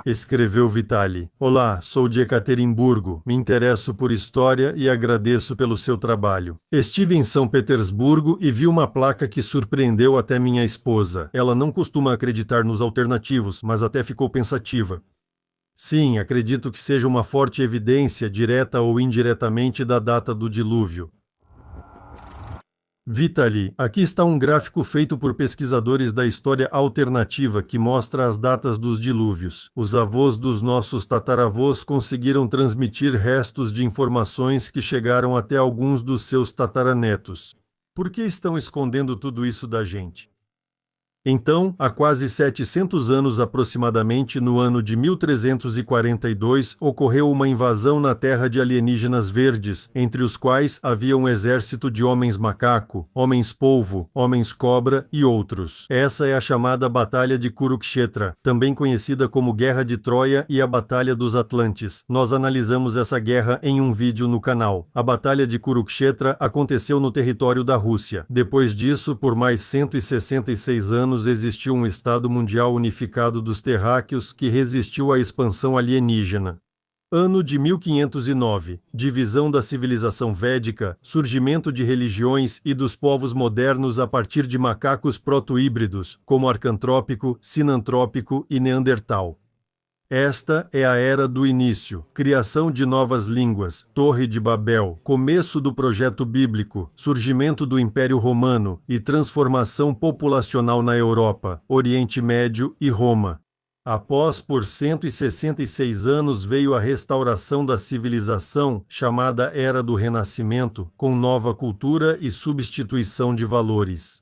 escreveu Vitali. Olá, sou de Ekaterimburgo, me interesso por história e agradeço pelo seu trabalho. Estive em São Petersburgo e vi uma placa que surpreendeu até minha esposa. Ela não costuma acreditar nos alternativos, mas até ficou pensativa. Sim, acredito que seja uma forte evidência, direta ou indiretamente, da data do dilúvio. Vitali, aqui está um gráfico feito por pesquisadores da história alternativa que mostra as datas dos dilúvios. Os avós dos nossos tataravós conseguiram transmitir restos de informações que chegaram até alguns dos seus tataranetos. Por que estão escondendo tudo isso da gente? Então, há quase 700 anos aproximadamente, no ano de 1342, ocorreu uma invasão na Terra de alienígenas verdes, entre os quais havia um exército de homens macaco, homens polvo, homens cobra e outros. Essa é a chamada Batalha de Kurukshetra, também conhecida como Guerra de Troia e a Batalha dos Atlantes. Nós analisamos essa guerra em um vídeo no canal. A Batalha de Kurukshetra aconteceu no território da Rússia. Depois disso, por mais 166 anos, existiu um Estado Mundial Unificado dos Terráqueos que resistiu à expansão alienígena. Ano de 1509, divisão da civilização védica, surgimento de religiões e dos povos modernos a partir de macacos proto-híbridos, como arcantrópico, sinantrópico e neandertal. Esta é a era do início, criação de novas línguas, Torre de Babel, começo do projeto bíblico, surgimento do Império Romano e transformação populacional na Europa, Oriente Médio e Roma. Após por 166 anos veio a restauração da civilização, chamada Era do Renascimento, com nova cultura e substituição de valores.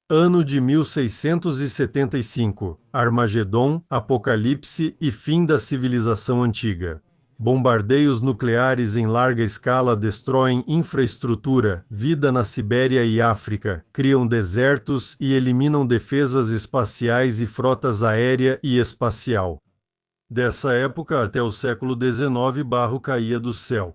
Ano de 1675, Armagedon, Apocalipse e fim da civilização antiga. Bombardeios nucleares em larga escala destroem infraestrutura, vida na Sibéria e África, criam desertos e eliminam defesas espaciais e frotas aérea e espacial. Dessa época até o século XIX, barro caía do céu.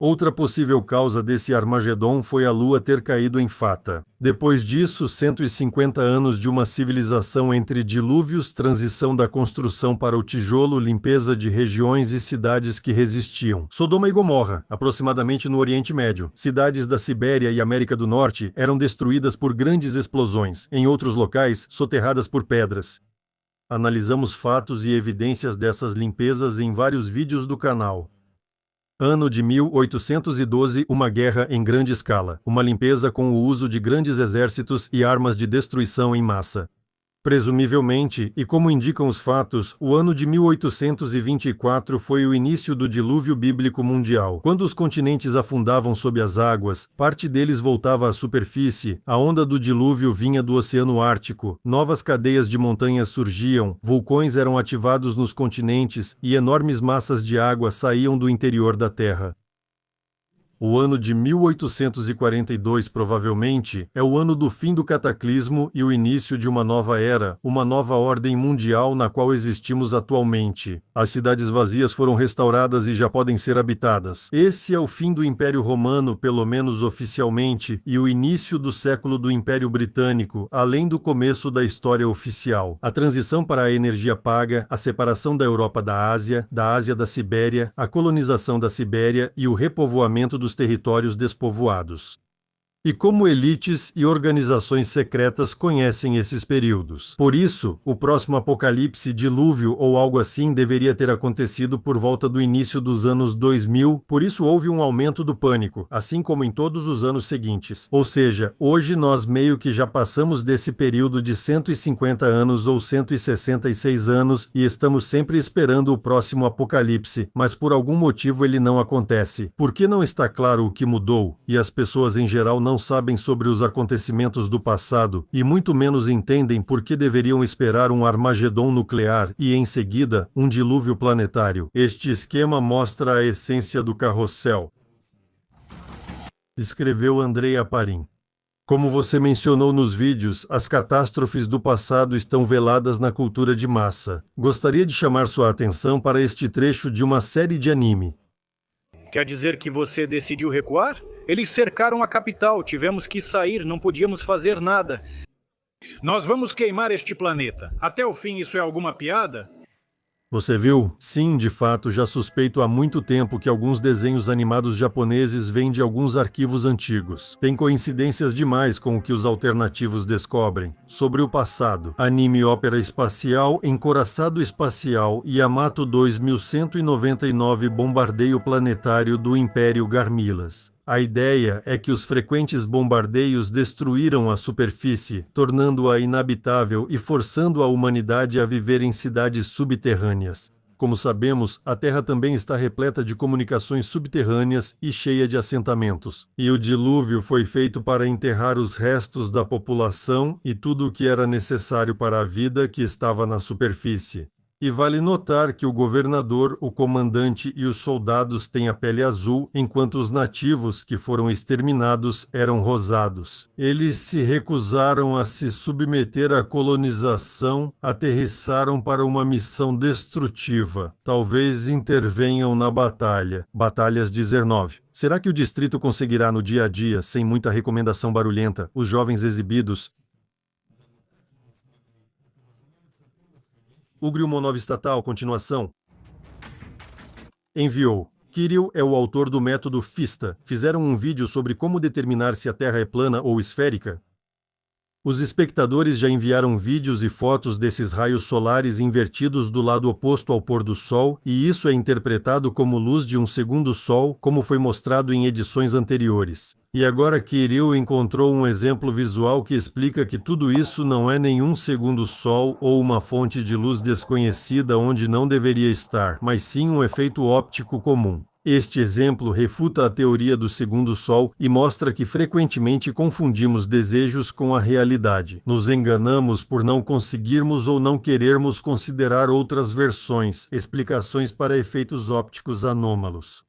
Outra possível causa desse Armagedon foi a Lua ter caído em Fata. Depois disso, 150 anos de uma civilização entre dilúvios, transição da construção para o tijolo, limpeza de regiões e cidades que resistiam. Sodoma e Gomorra, aproximadamente no Oriente Médio. Cidades da Sibéria e América do Norte eram destruídas por grandes explosões, em outros locais, soterradas por pedras. Analisamos fatos e evidências dessas limpezas em vários vídeos do canal. Ano de 1812, uma guerra em grande escala, uma limpeza com o uso de grandes exércitos e armas de destruição em massa. Presumivelmente, e como indicam os fatos, o ano de 1824 foi o início do dilúvio bíblico mundial. Quando os continentes afundavam sob as águas, parte deles voltava à superfície, a onda do dilúvio vinha do Oceano Ártico, novas cadeias de montanhas surgiam, vulcões eram ativados nos continentes e enormes massas de água saíam do interior da Terra. O ano de 1842, provavelmente, é o ano do fim do cataclismo e o início de uma nova era, uma nova ordem mundial na qual existimos atualmente. As cidades vazias foram restauradas e já podem ser habitadas. Esse é o fim do Império Romano, pelo menos oficialmente, e o início do século do Império Britânico, além do começo da história oficial. A transição para a energia paga, a separação da Europa da Ásia da Sibéria, a colonização da Sibéria e o repovoamento dos territórios despovoados. E como elites e organizações secretas conhecem esses períodos. Por isso, o próximo apocalipse, dilúvio ou algo assim deveria ter acontecido por volta do início dos anos 2000, por isso houve um aumento do pânico, assim como em todos os anos seguintes. Ou seja, hoje nós meio que já passamos desse período de 150 anos ou 166 anos e estamos sempre esperando o próximo apocalipse, mas por algum motivo ele não acontece. Por que não está claro o que mudou e as pessoas em geral não sabem sobre os acontecimentos do passado e muito menos entendem por que deveriam esperar um Armagedon nuclear e, em seguida, um dilúvio planetário. Este esquema mostra a essência do carrossel. Escreveu Andrei Aparin. Como você mencionou nos vídeos, as catástrofes do passado estão veladas na cultura de massa. Gostaria de chamar sua atenção para este trecho de uma série de anime. Quer dizer que você decidiu recuar? Eles cercaram a capital, tivemos que sair, não podíamos fazer nada. Nós vamos queimar este planeta. Até o fim, isso é alguma piada? Você viu? Sim, de fato, já suspeito há muito tempo que alguns desenhos animados japoneses vêm de alguns arquivos antigos. Tem coincidências demais com o que os alternativos descobrem. Sobre o passado, anime ópera espacial, Encoraçado Espacial, Yamato 2199 bombardeio planetário do Império Garmilas. A ideia é que os frequentes bombardeios destruíram a superfície, tornando-a inabitável e forçando a humanidade a viver em cidades subterrâneas. Como sabemos, a Terra também está repleta de comunicações subterrâneas e cheia de assentamentos. E o dilúvio foi feito para enterrar os restos da população e tudo o que era necessário para a vida que estava na superfície. E vale notar que o governador, o comandante e os soldados têm a pele azul, enquanto os nativos, que foram exterminados, eram rosados. Eles se recusaram a se submeter à colonização, aterrissaram para uma missão destrutiva. Talvez intervenham na batalha. Batalhas 19. Será que o distrito conseguirá no dia a dia, sem muita recomendação barulhenta, os jovens exibidos? Ugriumonov Estatal, continuação. Enviou. Kirill é o autor do método FISTA. Fizeram um vídeo sobre como determinar se a Terra é plana ou esférica? Os espectadores já enviaram vídeos e fotos desses raios solares invertidos do lado oposto ao pôr do Sol, e isso é interpretado como luz de um segundo Sol, como foi mostrado em edições anteriores. E agora Kirill encontrou um exemplo visual que explica que tudo isso não é nenhum segundo Sol ou uma fonte de luz desconhecida onde não deveria estar, mas sim um efeito óptico comum. Este exemplo refuta a teoria do segundo Sol e mostra que frequentemente confundimos desejos com a realidade. Nos enganamos por não conseguirmos ou não querermos considerar outras versões, explicações para efeitos ópticos anômalos.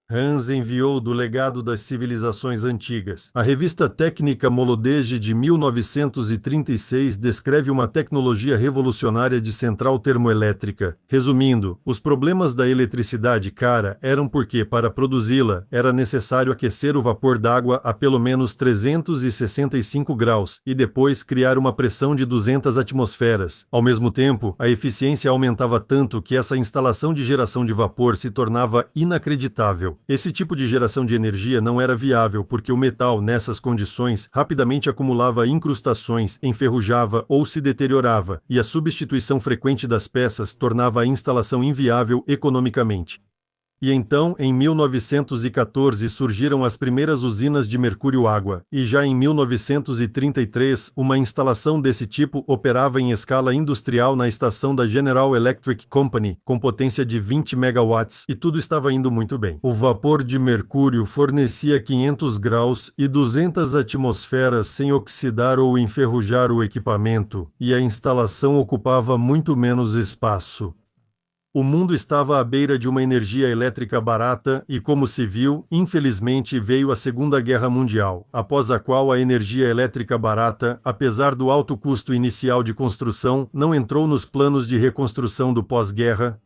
Hans enviou do legado das civilizações antigas. A revista técnica Molodege de 1936 descreve uma tecnologia revolucionária de central termoelétrica. Resumindo, os problemas da eletricidade cara eram porque, para produzi-la, era necessário aquecer o vapor d'água a pelo menos 365 graus e depois criar uma pressão de 200 atmosferas. Ao mesmo tempo, a eficiência aumentava tanto que essa instalação de geração de vapor se tornava inacreditável. Esse tipo de geração de energia não era viável porque o metal, nessas condições, rapidamente acumulava incrustações, enferrujava ou se deteriorava, e a substituição frequente das peças tornava a instalação inviável economicamente. E então, em 1914, surgiram as primeiras usinas de mercúrio-água, e já em 1933, uma instalação desse tipo operava em escala industrial na estação da General Electric Company, com potência de 20 megawatts, e tudo estava indo muito bem. O vapor de mercúrio fornecia 500 graus e 200 atmosferas sem oxidar ou enferrujar o equipamento, e a instalação ocupava muito menos espaço. O mundo estava à beira de uma energia elétrica barata e, como se viu, infelizmente veio a Segunda Guerra Mundial, após a qual a energia elétrica barata, apesar do alto custo inicial de construção, não entrou nos planos de reconstrução do pós-guerra.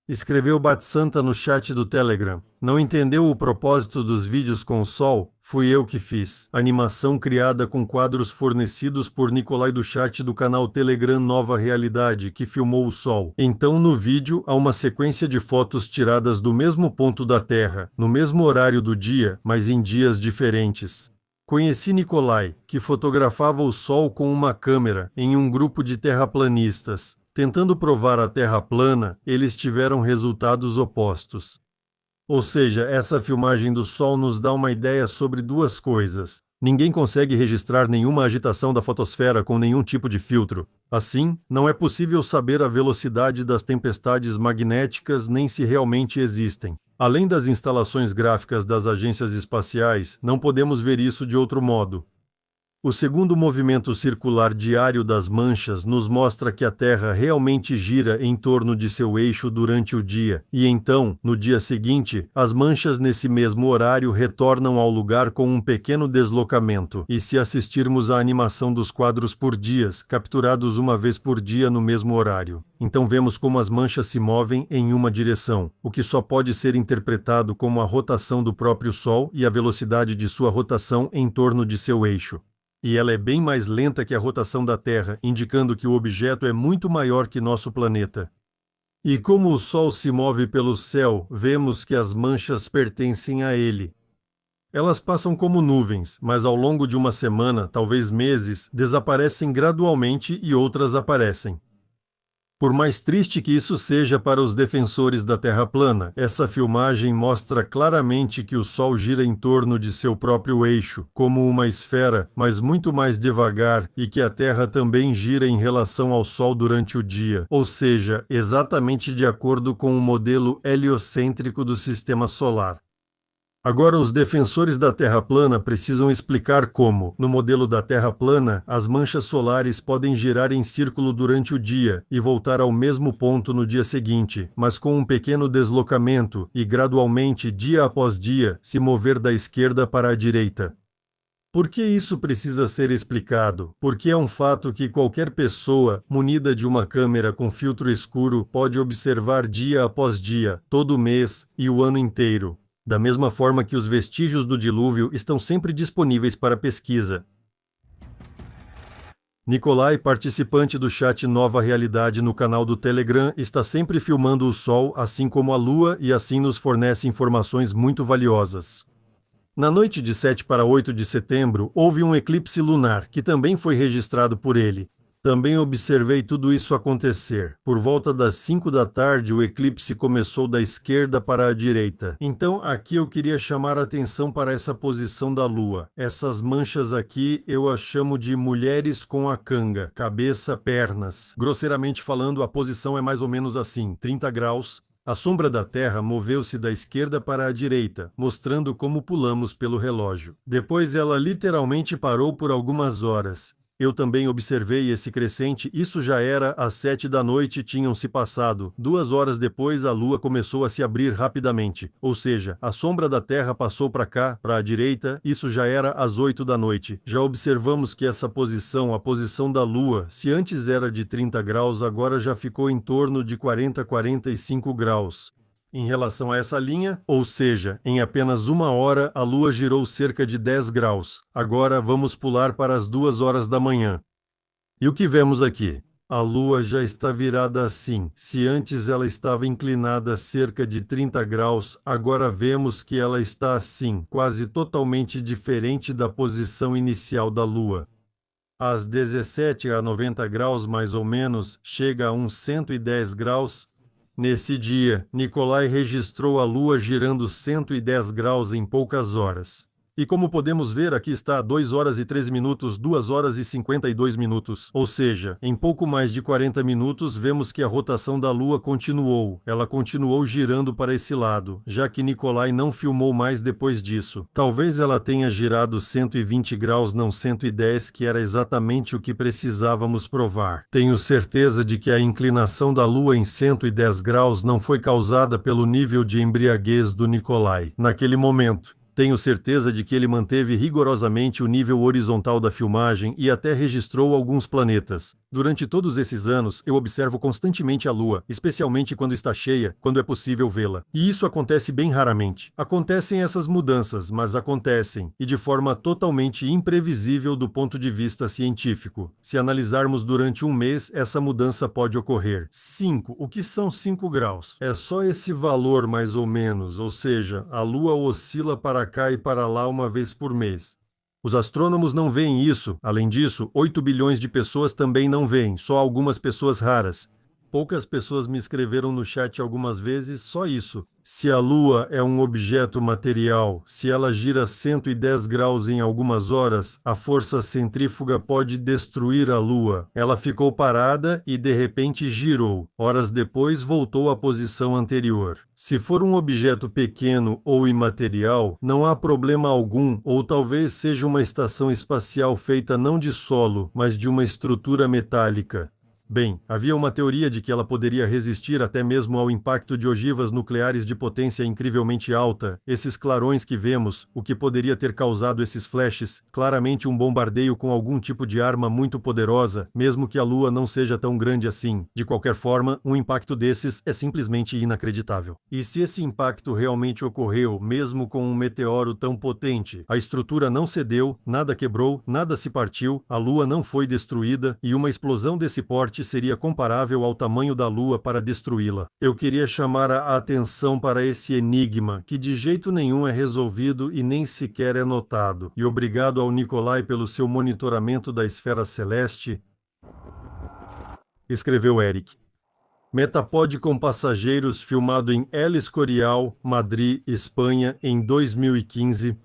Escreveu Batsanta no chat do Telegram. Não entendeu o propósito dos vídeos com o Sol? Fui eu que fiz. Animação criada com quadros fornecidos por Nicolai do chat do canal Telegram Nova Realidade, que filmou o Sol. Então no vídeo há uma sequência de fotos tiradas do mesmo ponto da Terra, no mesmo horário do dia, mas em dias diferentes. Conheci Nicolai, que fotografava o Sol com uma câmera, em um grupo de terraplanistas. Tentando provar a Terra plana, eles tiveram resultados opostos. Ou seja, essa filmagem do Sol nos dá uma ideia sobre duas coisas. Ninguém consegue registrar nenhuma agitação da fotosfera com nenhum tipo de filtro. Assim, não é possível saber a velocidade das tempestades magnéticas nem se realmente existem. Além das instalações gráficas das agências espaciais, não podemos ver isso de outro modo. O segundo movimento circular diário das manchas nos mostra que a Terra realmente gira em torno de seu eixo durante o dia, e então, no dia seguinte, as manchas nesse mesmo horário retornam ao lugar com um pequeno deslocamento, e se assistirmos à animação dos quadros por dias, capturados uma vez por dia no mesmo horário. Então vemos como as manchas se movem em uma direção, o que só pode ser interpretado como a rotação do próprio Sol e a velocidade de sua rotação em torno de seu eixo. E ela é bem mais lenta que a rotação da Terra, indicando que o objeto é muito maior que nosso planeta. E como o Sol se move pelo céu, vemos que as manchas pertencem a ele. Elas passam como nuvens, mas ao longo de uma semana, talvez meses, desaparecem gradualmente e outras aparecem. Por mais triste que isso seja para os defensores da Terra plana, essa filmagem mostra claramente que o Sol gira em torno de seu próprio eixo, como uma esfera, mas muito mais devagar, e que a Terra também gira em relação ao Sol durante o dia, ou seja, exatamente de acordo com o modelo heliocêntrico do Sistema Solar. Agora, os defensores da Terra plana precisam explicar como, no modelo da Terra plana, as manchas solares podem girar em círculo durante o dia e voltar ao mesmo ponto no dia seguinte, mas com um pequeno deslocamento e, gradualmente, dia após dia, se mover da esquerda para a direita. Por que isso precisa ser explicado? Porque é um fato que qualquer pessoa, munida de uma câmera com filtro escuro, pode observar dia após dia, todo mês e o ano inteiro. Da mesma forma que os vestígios do dilúvio estão sempre disponíveis para pesquisa. Nikolai, participante do chat Nova Realidade no canal do Telegram, está sempre filmando o Sol, assim como a Lua, e assim nos fornece informações muito valiosas. Na noite de 7 para 8 de setembro, houve um eclipse lunar, que também foi registrado por ele. Também observei tudo isso acontecer. Por volta das 5 da tarde, o eclipse começou da esquerda para a direita. Então, aqui eu queria chamar a atenção para essa posição da Lua. Essas manchas aqui eu as chamo de mulheres com a canga, cabeça, pernas. Grosseiramente falando, a posição é mais ou menos assim, 30 graus. A sombra da Terra moveu-se da esquerda para a direita, mostrando como pulamos pelo relógio. Depois ela literalmente parou por algumas horas. Eu também observei esse crescente, isso já era às 7 da noite, tinham se passado. 2 horas depois a Lua começou a se abrir rapidamente, ou seja, a sombra da Terra passou para cá, para a direita, isso já era às 8 da noite. Já observamos que essa posição, a posição da Lua, se antes era de 30 graus, agora já ficou em torno de 40, 45 graus. Em relação a essa linha, ou seja, em apenas 1 hora a Lua girou cerca de 10 graus. Agora vamos pular para as 2 horas da manhã. E o que vemos aqui? A Lua já está virada assim. Se antes ela estava inclinada cerca de 30 graus, agora vemos que ela está assim, quase totalmente diferente da posição inicial da Lua. Às 17 a 90 graus mais ou menos, chega a uns 110 graus. Nesse dia, Nikolai registrou a Lua girando 110 graus em poucas horas. E como podemos ver, aqui está 2 horas e 13 minutos, 2 horas e 52 minutos. Ou seja, em pouco mais de 40 minutos, vemos que a rotação da Lua continuou. Ela continuou girando para esse lado, já que Nikolai não filmou mais depois disso. Talvez ela tenha girado 120 graus, não 110, que era exatamente o que precisávamos provar. Tenho certeza de que a inclinação da Lua em 110 graus não foi causada pelo nível de embriaguez do Nikolai naquele momento. Tenho certeza de que ele manteve rigorosamente o nível horizontal da filmagem e até registrou alguns planetas. Durante todos esses anos, eu observo constantemente a Lua, especialmente quando está cheia, quando é possível vê-la. E isso acontece bem raramente. Acontecem essas mudanças, mas acontecem, e de forma totalmente imprevisível do ponto de vista científico. Se analisarmos durante um mês, essa mudança pode ocorrer. 5. O que são 5 graus? É só esse valor mais ou menos, ou seja, a Lua oscila para cá e para lá uma vez por mês. Os astrônomos não veem isso. Além disso, 8 bilhões de pessoas também não veem, só algumas pessoas raras. Poucas pessoas me escreveram no chat algumas vezes só isso. Se a Lua é um objeto material, se ela gira 110 graus em algumas horas, a força centrífuga pode destruir a Lua. Ela ficou parada e de repente girou. Horas depois voltou à posição anterior. Se for um objeto pequeno ou imaterial, não há problema algum, ou talvez seja uma estação espacial feita não de solo, mas de uma estrutura metálica. Bem, havia uma teoria de que ela poderia resistir até mesmo ao impacto de ogivas nucleares de potência incrivelmente alta, esses clarões que vemos, o que poderia ter causado esses flashes, claramente um bombardeio com algum tipo de arma muito poderosa, mesmo que a Lua não seja tão grande assim. De qualquer forma, um impacto desses é simplesmente inacreditável. E se esse impacto realmente ocorreu, mesmo com um meteoro tão potente, a estrutura não cedeu, nada quebrou, nada se partiu, a Lua não foi destruída, e uma explosão desse porte seria comparável ao tamanho da Lua para destruí-la. Eu queria chamar a atenção para esse enigma, que de jeito nenhum é resolvido e nem sequer é notado. E obrigado ao Nicolai pelo seu monitoramento da esfera celeste, escreveu Eric. Metapod com passageiros filmado em El Escorial, Madrid, Espanha, em 2015.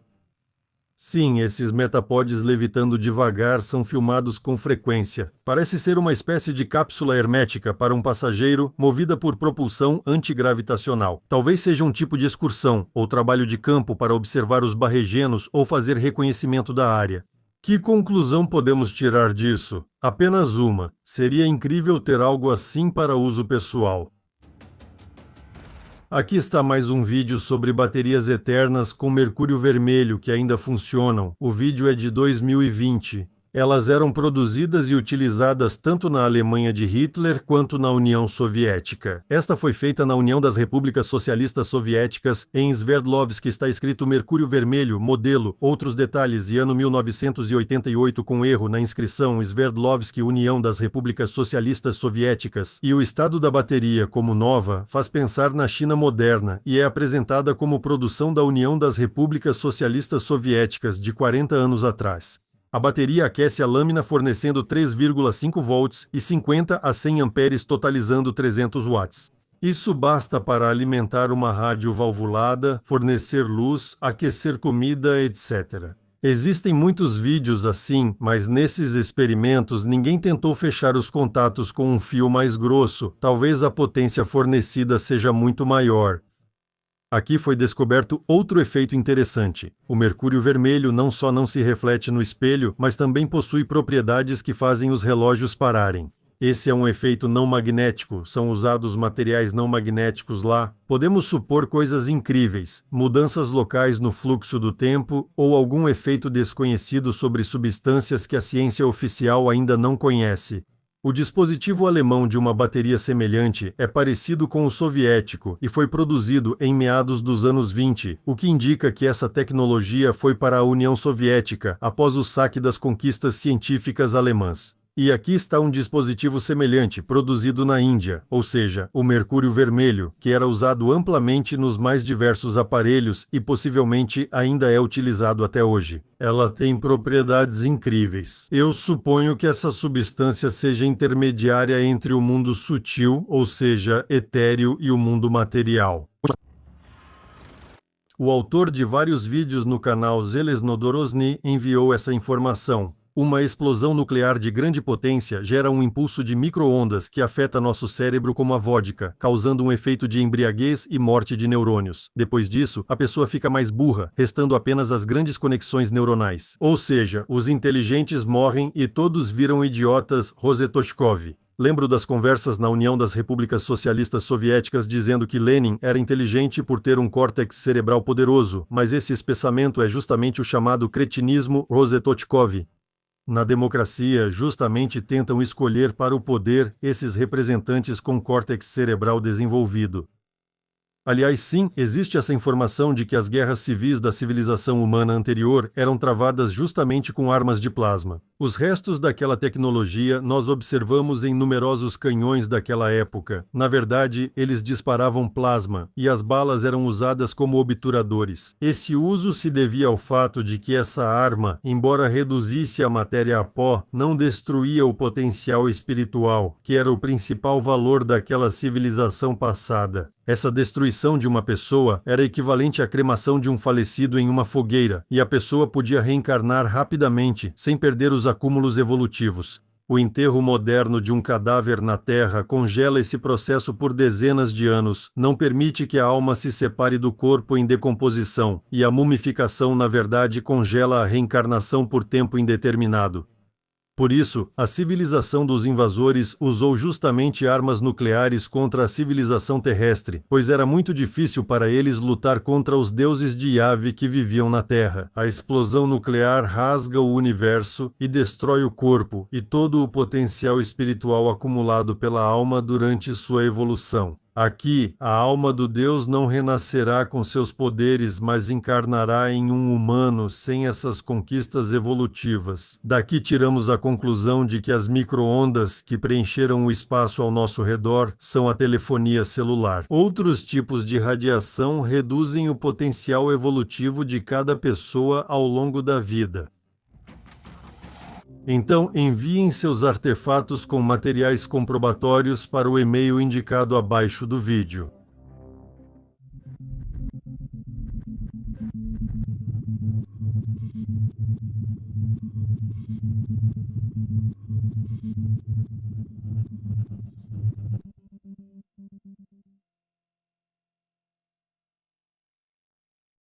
Sim, esses metapods levitando devagar são filmados com frequência. Parece ser uma espécie de cápsula hermética para um passageiro movida por propulsão antigravitacional. Talvez seja um tipo de excursão ou trabalho de campo para observar os barregenos ou fazer reconhecimento da área. Que conclusão podemos tirar disso? Apenas uma. Seria incrível ter algo assim para uso pessoal. Aqui está mais um vídeo sobre baterias eternas com mercúrio vermelho que ainda funcionam. O vídeo é de 2020. Elas eram produzidas e utilizadas tanto na Alemanha de Hitler quanto na União Soviética. Esta foi feita na União das Repúblicas Socialistas Soviéticas, em Sverdlovsk está escrito mercúrio vermelho, modelo, outros detalhes e ano 1988 com erro na inscrição Sverdlovsk União das Repúblicas Socialistas Soviéticas. E o estado da bateria como nova faz pensar na China moderna e é apresentada como produção da União das Repúblicas Socialistas Soviéticas de 40 anos atrás. A bateria aquece a lâmina fornecendo 3,5 volts e 50 a 100 amperes totalizando 300 watts. Isso basta para alimentar uma rádio valvulada, fornecer luz, aquecer comida, etc. Existem muitos vídeos assim, mas nesses experimentos ninguém tentou fechar os contatos com um fio mais grosso, talvez a potência fornecida seja muito maior. Aqui foi descoberto outro efeito interessante. O mercúrio vermelho não só não se reflete no espelho, mas também possui propriedades que fazem os relógios pararem. Esse é um efeito não magnético, são usados materiais não magnéticos lá. Podemos supor coisas incríveis, mudanças locais no fluxo do tempo ou algum efeito desconhecido sobre substâncias que a ciência oficial ainda não conhece. O dispositivo alemão de uma bateria semelhante é parecido com o soviético e foi produzido em meados dos anos 20, o que indica que essa tecnologia foi para a União Soviética após o saque das conquistas científicas alemãs. E aqui está um dispositivo semelhante, produzido na Índia, ou seja, o mercúrio vermelho, que era usado amplamente nos mais diversos aparelhos e possivelmente ainda é utilizado até hoje. Ela tem propriedades incríveis. Eu suponho que essa substância seja intermediária entre o mundo sutil, ou seja, etéreo, e o mundo material. O autor de vários vídeos no canal Zelesnodorosny enviou essa informação. Uma explosão nuclear de grande potência gera um impulso de micro-ondas que afeta nosso cérebro como a vodka, causando um efeito de embriaguez e morte de neurônios. Depois disso, a pessoa fica mais burra, restando apenas as grandes conexões neuronais. Ou seja, os inteligentes morrem e todos viram idiotas. Rozetochkov. Lembro das conversas na União das Repúblicas Socialistas Soviéticas dizendo que Lenin era inteligente por ter um córtex cerebral poderoso, mas esse espessamento é justamente o chamado cretinismo Rozetochkov. Na democracia, justamente tentam escolher para o poder esses representantes com córtex cerebral desenvolvido. Aliás, sim, existe essa informação de que as guerras civis da civilização humana anterior eram travadas justamente com armas de plasma. Os restos daquela tecnologia nós observamos em numerosos canhões daquela época. Na verdade, eles disparavam plasma, e as balas eram usadas como obturadores. Esse uso se devia ao fato de que essa arma, embora reduzisse a matéria a pó, não destruía o potencial espiritual, que era o principal valor daquela civilização passada. Essa destruição de uma pessoa era equivalente à cremação de um falecido em uma fogueira, e a pessoa podia reencarnar rapidamente, sem perder os acúmulos evolutivos. O enterro moderno de um cadáver na terra congela esse processo por dezenas de anos, não permite que a alma se separe do corpo em decomposição, e a mumificação, na verdade, congela a reencarnação por tempo indeterminado. Por isso, a civilização dos invasores usou justamente armas nucleares contra a civilização terrestre, pois era muito difícil para eles lutar contra os deuses de Yahvé que viviam na Terra. A explosão nuclear rasga o universo e destrói o corpo e todo o potencial espiritual acumulado pela alma durante sua evolução. Aqui, a alma do Deus não renascerá com seus poderes, mas encarnará em um humano sem essas conquistas evolutivas. Daqui tiramos a conclusão de que as micro-ondas que preencheram o espaço ao nosso redor são a telefonia celular. Outros tipos de radiação reduzem o potencial evolutivo de cada pessoa ao longo da vida. Então, enviem seus artefatos com materiais comprobatórios para o e-mail indicado abaixo do vídeo.